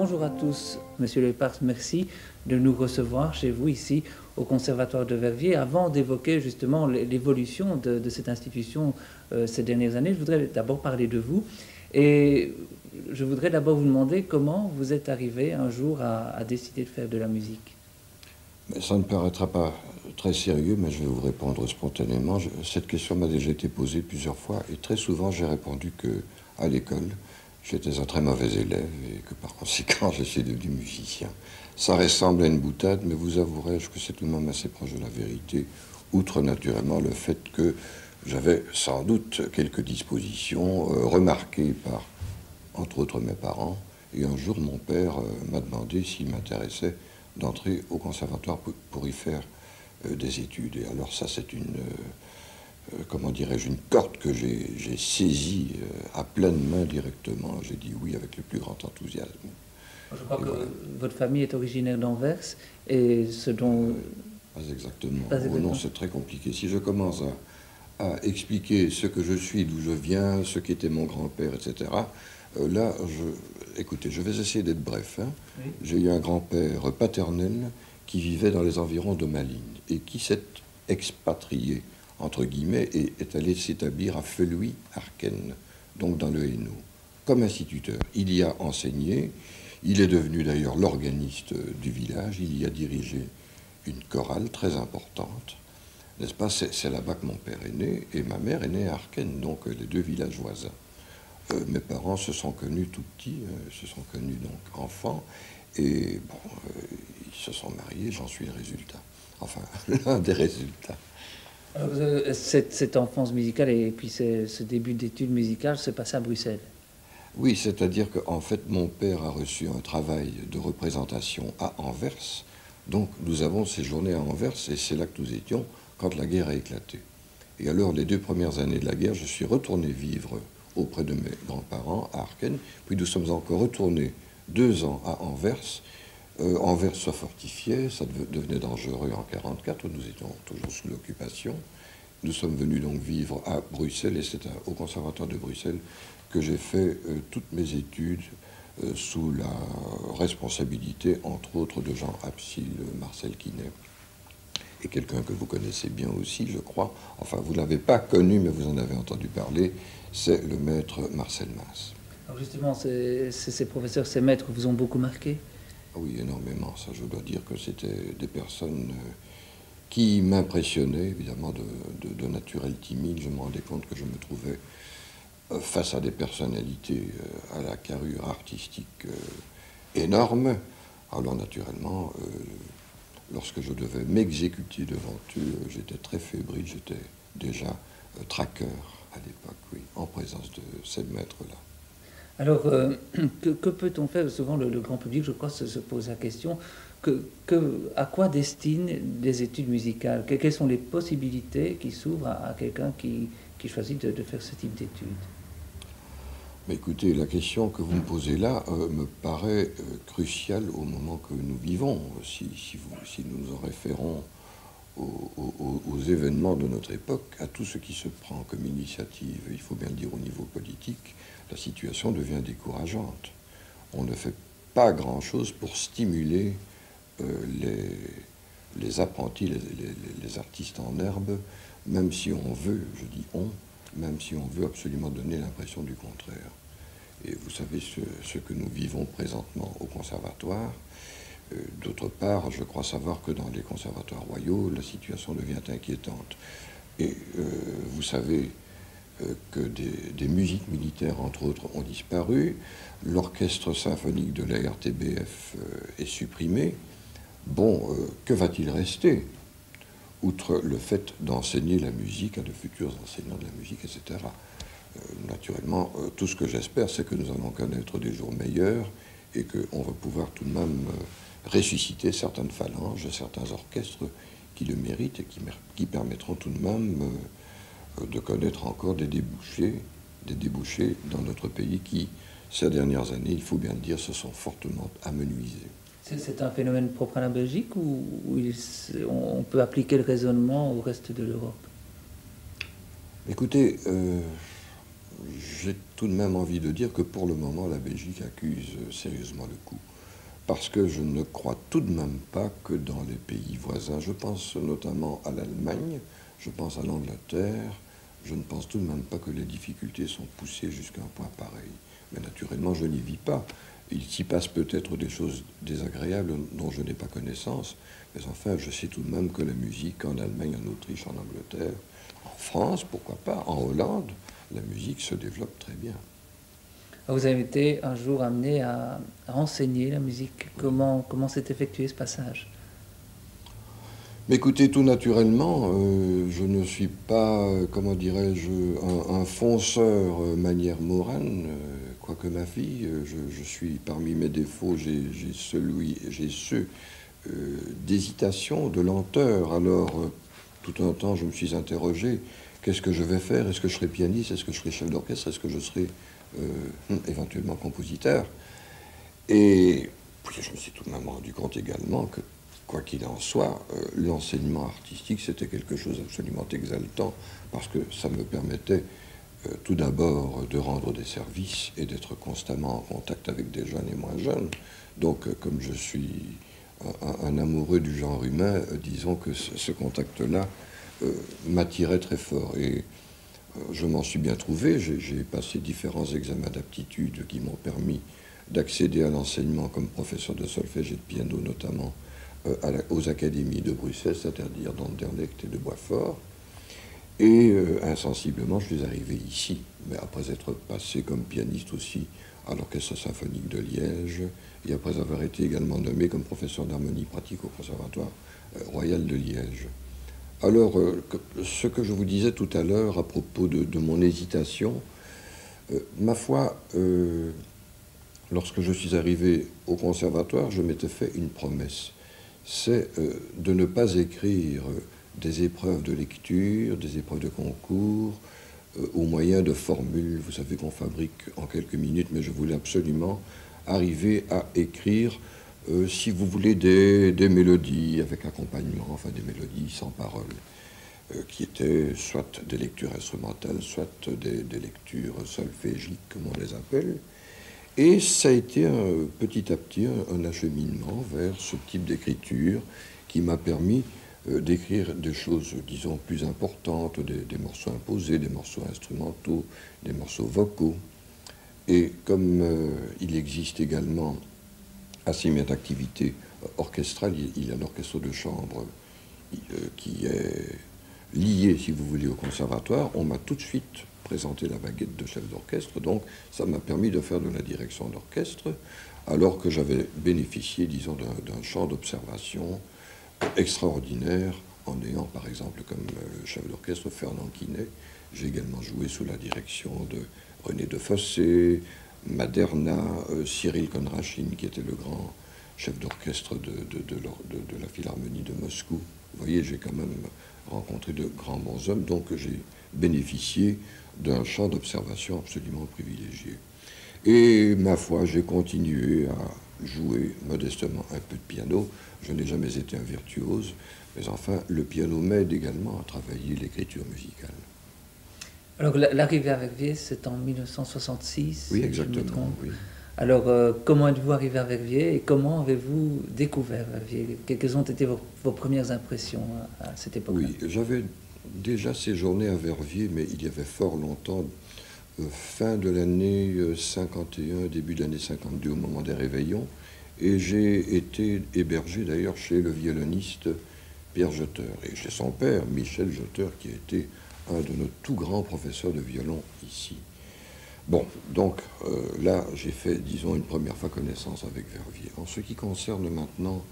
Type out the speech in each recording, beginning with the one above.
Bonjour à tous, Monsieur Lepars, merci de nous recevoir chez vous ici au Conservatoire de Verviers. Avant d'évoquer justement l'évolution de cette institution ces dernières années, je voudrais d'abord parler de vous. Et je voudrais d'abord vous demander comment vous êtes arrivé un jour à décider de faire de la musique. Mais ça ne paraîtra pas très sérieux, mais je vais vous répondre spontanément. Cette question m'a déjà été posée plusieurs fois et très souvent j'ai répondu que à l'école, j'étais un très mauvais élève et que par conséquent je suis devenu musicien. Ça ressemble à une boutade, mais vous avouerez-je que c'est tout de même assez proche de la vérité, outre naturellement le fait que j'avais sans doute quelques dispositions remarquées par, entre autres, mes parents. Et un jour, mon père m'a demandé s'il m'intéressait d'entrer au conservatoire pour y faire des études. Et alors ça, c'est une, comment dirais-je, une corde que j'ai saisie à pleine main directement. J'ai dit oui avec le plus grand enthousiasme. Je crois Et que voilà. votre famille est originaire d'Anvers et ce dont... Pas exactement. Pas Oh exactement. non, c'est très compliqué. Si je commence à expliquer ce que je suis, d'où je viens, ce qu'était mon grand-père, etc., là, écoutez, je vais essayer d'être bref. Hein. Oui. J'ai eu un grand-père paternel qui vivait dans les environs de Malines et qui s'est expatrié, entre guillemets, et est allé s'établir à Feluy-Arken, donc dans le Hainaut, comme instituteur. Il y a enseigné, il est devenu d'ailleurs l'organiste du village, il y a dirigé une chorale très importante, n'est-ce pas? C'est là-bas que mon père est né, et ma mère est née à Arken, donc les deux villages voisins. Mes parents se sont connus tout petits, se sont connus donc enfants, et bon, ils se sont mariés, j'en suis le résultat. Enfin, l'un des résultats. Alors, cette enfance musicale et puis ce début d'études musicales se passe à Bruxelles. Oui, c'est-à-dire qu'en fait, mon père a reçu un travail de représentation à Anvers, donc nous avons séjourné à Anvers, et c'est là que nous étions quand la guerre a éclaté. Et alors, les 2 premières années de la guerre, je suis retourné vivre auprès de mes grands-parents à Arken, puis nous sommes encore retournés 2 ans à Anvers. Anvers se fortifiait, ça devenait dangereux en 1944, où nous étions toujours sous l'occupation. Nous sommes venus donc vivre à Bruxelles, et c'est au Conservatoire de Bruxelles que j'ai fait toutes mes études sous la responsabilité, entre autres, de Jean Absil, Marcel Quinet, et quelqu'un que vous connaissez bien aussi, je crois. Enfin, vous ne l'avez pas connu, mais vous en avez entendu parler, c'est le maître Marcel Maz. Alors justement, ces professeurs, ces maîtres vous ont beaucoup marqué? Oui, énormément. Ça, je dois dire que c'était des personnes qui m'impressionnaient, évidemment, de naturel timide. Je me rendais compte que je me trouvais face à des personnalités à la carrure artistique énorme. Alors, naturellement, lorsque je devais m'exécuter devant eux, j'étais très fébrile, j'étais déjà traqueur à l'époque, oui, en présence de ces maîtres-là. Alors, que peut-on faire? Souvent, le grand public, je crois, se pose la question, à quoi destinent les études musicales? Quelles sont les possibilités qui s'ouvrent à quelqu'un qui choisit de faire ce type d'études? Mais écoutez, la question que vous me posez là me paraît cruciale au moment que nous vivons. Si nous nous en référons aux événements de notre époque, à tout ce qui se prend comme initiative, il faut bien le dire au niveau politique, la situation devient décourageante. On ne fait pas grand-chose pour stimuler les apprentis, les artistes en herbe, même si on veut, je dis on, même si on veut absolument donner l'impression du contraire. Et vous savez ce que nous vivons présentement au conservatoire. D'autre part, je crois savoir que dans les conservatoires royaux, la situation devient inquiétante. Et vous savez que des musiques militaires, entre autres, ont disparu. L'orchestre symphonique de la RTBF est supprimé. Bon, que va-t-il rester? Outre le fait d'enseigner la musique à de futurs enseignants de la musique, etc. Naturellement, tout ce que j'espère, c'est que nous allons connaître des jours meilleurs et qu'on va pouvoir tout de même ressusciter certaines phalanges, certains orchestres qui le méritent et qui permettront tout de même de connaître encore des débouchés dans notre pays qui, ces dernières années, il faut bien le dire, se sont fortement amenuisés. C'est un phénomène propre à la Belgique ou on peut appliquer le raisonnement au reste de l'Europe? Écoutez, j'ai tout de même envie de dire que pour le moment, la Belgique accuse sérieusement le coup. Parce que je ne crois tout de même pas que dans les pays voisins, je pense notamment à l'Allemagne, je pense à l'Angleterre, je ne pense tout de même pas que les difficultés sont poussées jusqu'à un point pareil. Mais naturellement, je n'y vis pas. Il s'y passe peut-être des choses désagréables dont je n'ai pas connaissance, mais enfin, je sais tout de même que la musique en Allemagne, en Autriche, en Angleterre, en France, pourquoi pas, en Hollande, la musique se développe très bien. Vous avez été un jour amené à enseigner la musique. Comment s'est effectué ce passage? Mais écoutez, tout naturellement, je ne suis pas, comment dirais-je, un fonceur manière Morane, quoique ma fille, je suis parmi mes défauts, j'ai ceux d'hésitation, de lenteur. Alors, tout un temps, je me suis interrogé, qu'est-ce que je vais faire? Est-ce que je serai pianiste? Est-ce que je serai chef d'orchestre? Est-ce que je serai éventuellement compositeur? Et puis, je me suis tout de même rendu compte également que, quoi qu'il en soit, l'enseignement artistique, c'était quelque chose d'absolument exaltant, parce que ça me permettait tout d'abord de rendre des services et d'être constamment en contact avec des jeunes et moins jeunes. Donc, comme je suis un amoureux du genre humain, disons que ce contact-là m'attirait très fort. Et je m'en suis bien trouvé. J'ai passé différents examens d'aptitude qui m'ont permis d'accéder à l'enseignement comme professeur de solfège et de piano, notamment aux académies de Bruxelles, c'est-à-dire d'Anderlecht et de Boisfort. Et insensiblement, je suis arrivé ici, mais après être passé comme pianiste aussi à l'Orchestre symphonique de Liège, et après avoir été également nommé comme professeur d'harmonie pratique au Conservatoire royal de Liège. Alors, ce que je vous disais tout à l'heure à propos de mon hésitation, ma foi, lorsque je suis arrivé au Conservatoire, je m'étais fait une promesse. C'est de ne pas écrire des épreuves de lecture, des épreuves de concours, au moyen de formules, vous savez, qu'on fabrique en quelques minutes, mais je voulais absolument arriver à écrire, si vous voulez, des mélodies avec accompagnement, enfin des mélodies sans parole, qui étaient soit des lectures instrumentales, soit des lectures solfégiques, comme on les appelle. Et ça a été petit à petit un acheminement vers ce type d'écriture qui m'a permis d'écrire des choses, disons, plus importantes, des morceaux imposés, des morceaux instrumentaux, des morceaux vocaux. Et comme il existe également à ces activités orchestrales, il y a l'orchestre de chambre qui est lié, si vous voulez, au conservatoire, on m'a tout de suite présenté la baguette de chef d'orchestre, donc ça m'a permis de faire de la direction d'orchestre, alors que j'avais bénéficié, disons, d'un champ d'observation extraordinaire, en ayant par exemple comme chef d'orchestre Fernand Quinet. J'ai également joué sous la direction de René de Fossé, Maderna, Cyril Konrachin, qui était le grand chef d'orchestre de la Philharmonie de Moscou. Vous voyez, j'ai quand même rencontré de grands bons hommes, donc j'ai bénéficié d'un champ d'observation absolument privilégié. Et ma foi, j'ai continué à jouer modestement un peu de piano. Je n'ai jamais été un virtuose, mais enfin, le piano m'aide également à travailler l'écriture musicale. Alors, l'arrivée à Verviers, c'est en 1966. Oui, si exactement. je me trompe. Oui. Alors, comment êtes-vous arrivé à Verviers et comment avez-vous découvert Verviers? Quelles ont été vos premières impressions à cette époque-là? Oui, j'avais déjà séjourné à Verviers, mais il y avait fort longtemps, fin de l'année 51, début de l'année 52, au moment des réveillons, et j'ai été hébergé d'ailleurs chez le violoniste Pierre Jeteur, et chez son père, Michel Jeteur, qui a été un de nos tout grands professeurs de violon ici. Bon, donc là, j'ai fait, disons, une première fois connaissance avec Verviers. En ce qui concerne maintenant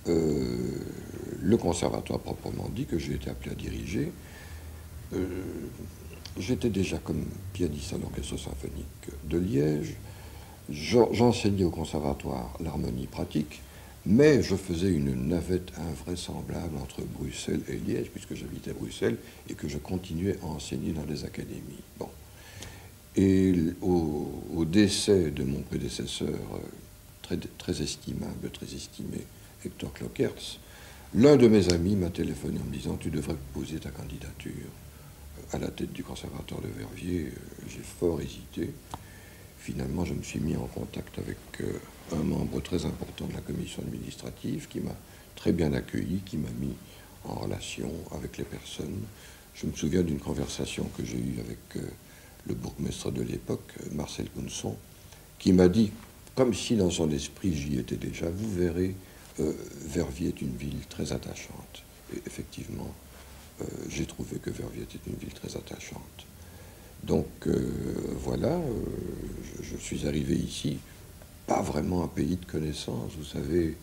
le conservatoire proprement dit, que j'ai été appelé à diriger, j'étais déjà comme pianiste à l'Orchestre symphonique de Liège. J'enseignais au conservatoire l'harmonie pratique, mais je faisais une navette invraisemblable entre Bruxelles et Liège, puisque j'habitais Bruxelles et que je continuais à enseigner dans les académies. Bon. Et au décès de mon prédécesseur, très estimable, très estimé, Hector Cloquerts, l'un de mes amis m'a téléphoné en me disant « Tu devrais poser ta candidature à la tête du conservatoire de Verviers, j'ai fort hésité. Finalement, je me suis mis en contact avec un membre très important de la commission administrative qui m'a très bien accueilli, qui m'a mis en relation avec les personnes. Je me souviens d'une conversation que j'ai eue avec le bourgmestre de l'époque, Marcel Counson, qui m'a dit, comme si dans son esprit j'y étais déjà, vous verrez, Verviers est une ville très attachante. Et effectivement, j'ai trouvé que Verviers était une ville très attachante. Donc voilà, je suis arrivé ici, pas vraiment un pays de connaissances. Vous savez,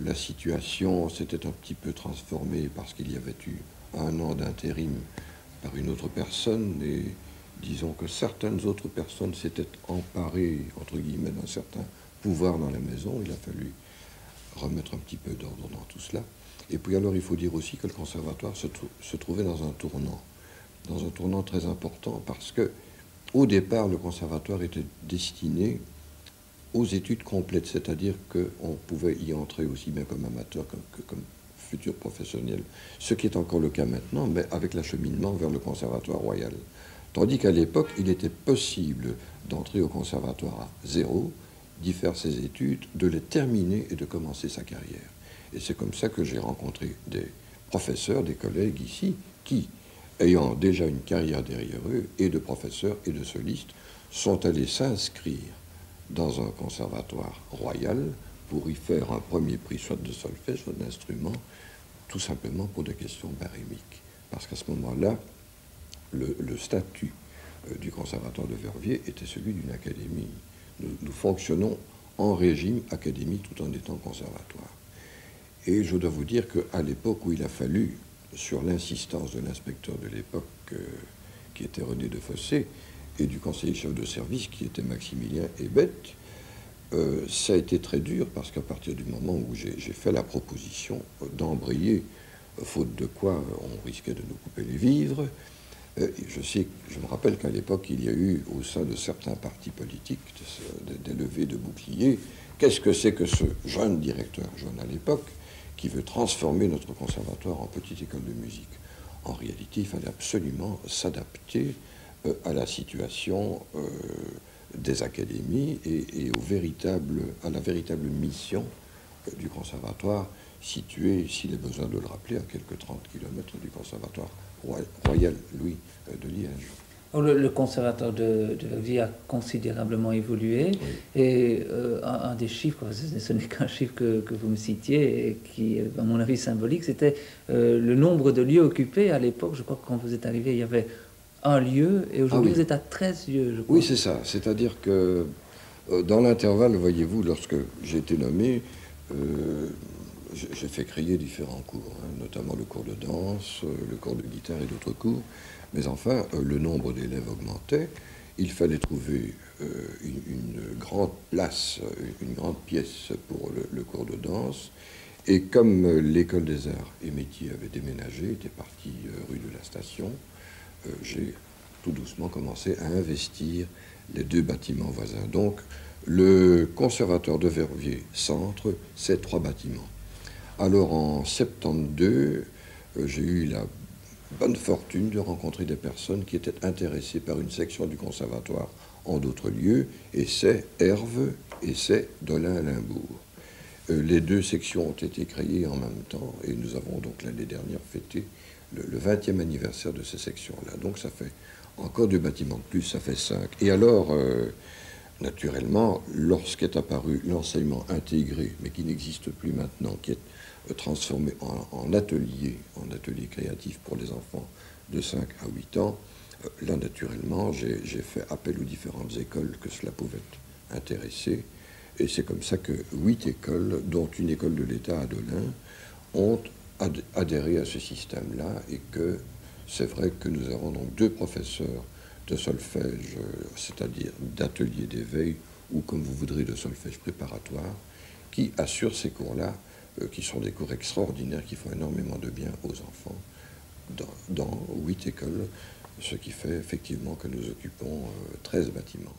la situation s'était un petit peu transformée parce qu'il y avait eu 1 an d'intérim par une autre personne, et disons que certaines autres personnes s'étaient emparées, entre guillemets, d'un certain pouvoir dans la maison. Il a fallu remettre un petit peu d'ordre dans tout cela. Et puis alors, il faut dire aussi que le conservatoire se trouvait dans un tournant très important, parce que au départ, le conservatoire était destiné aux études complètes, c'est-à-dire qu'on pouvait y entrer aussi bien comme amateur que comme futur professionnel, ce qui est encore le cas maintenant, mais avec l'acheminement vers le conservatoire royal. Tandis qu'à l'époque, il était possible d'entrer au conservatoire à 0, d'y faire ses études, de les terminer et de commencer sa carrière. Et c'est comme ça que j'ai rencontré des professeurs, des collègues ici, qui, ayant déjà une carrière derrière eux, et de professeurs et de solistes, sont allés s'inscrire dans un conservatoire royal pour y faire un premier prix, soit de solfège, soit d'instrument, tout simplement pour des questions barémiques. Parce qu'à ce moment-là, le statut du conservatoire de Verviers était celui d'une académie. Nous fonctionnons en régime académique tout en étant conservatoire. Et je dois vous dire qu'à l'époque où il a fallu, sur l'insistance de l'inspecteur de l'époque, qui était René de Fossé, et du conseiller chef de service, qui était Maximilien Hébet, ça a été très dur, parce qu'à partir du moment où j'ai fait la proposition d'embrayer, faute de quoi on risquait de nous couper les vivres, je me rappelle qu'à l'époque, il y a eu, au sein de certains partis politiques, des levées de boucliers. Qu'est-ce que c'est que ce jeune directeur, jeune à l'époque, qui veut transformer notre conservatoire en petite école de musique? En réalité, il fallait absolument s'adapter à la situation des académies et à la véritable mission du conservatoire, situé, s'il est besoin de le rappeler, à quelques 30 km du conservatoire royal Louis de Liège. Le conservatoire de Verviers a considérablement évolué, oui. Et un des chiffres, ce n'est qu'un chiffre que vous me citiez et qui est à mon avis symbolique, c'était le nombre de lieux occupés. À l'époque, je crois que quand vous êtes arrivé, il y avait 1 lieu, et aujourd'hui vous êtes à 13 lieux, je crois. Oui, c'est ça. C'est-à-dire que dans l'intervalle, voyez-vous, lorsque j'ai été nommé, j'ai fait créer différents cours, notamment le cours de danse, le cours de guitare et d'autres cours. Mais enfin, le nombre d'élèves augmentait. Il fallait trouver une grande place, une grande pièce pour le cours de danse. Et comme l'école des arts et métiers avait déménagé, était partie rue de la Station, j'ai tout doucement commencé à investir les 2 bâtiments voisins. Donc, le conservatoire de Verviers Centre, c'est 3 bâtiments. Alors, en 72, j'ai eu la bonne fortune de rencontrer des personnes qui étaient intéressées par une section du conservatoire en d'autres lieux, et c'est Herve et c'est Dolin-Limbourg. Les 2 sections ont été créées en même temps, et nous avons donc l'année dernière fêté le 20e anniversaire de ces sections-là. Donc ça fait encore 2 bâtiments de plus, ça fait 5. Et alors, naturellement, lorsqu'est apparu l'enseignement intégré, mais qui n'existe plus maintenant, qui est transformé en atelier créatif pour les enfants de 5 à 8 ans, là, naturellement, j'ai fait appel aux différentes écoles que cela pouvait intéresser. Et c'est comme ça que 8 écoles, dont une école de l'État à Dolin, ont adhéré à ce système-là, et que c'est vrai que nous avons donc 2 professeurs de solfège, c'est-à-dire d'atelier d'éveil, ou comme vous voudrez, de solfège préparatoire, qui assurent ces cours-là, qui sont des cours extraordinaires, qui font énormément de bien aux enfants, dans 8 écoles, ce qui fait effectivement que nous occupons 13 bâtiments.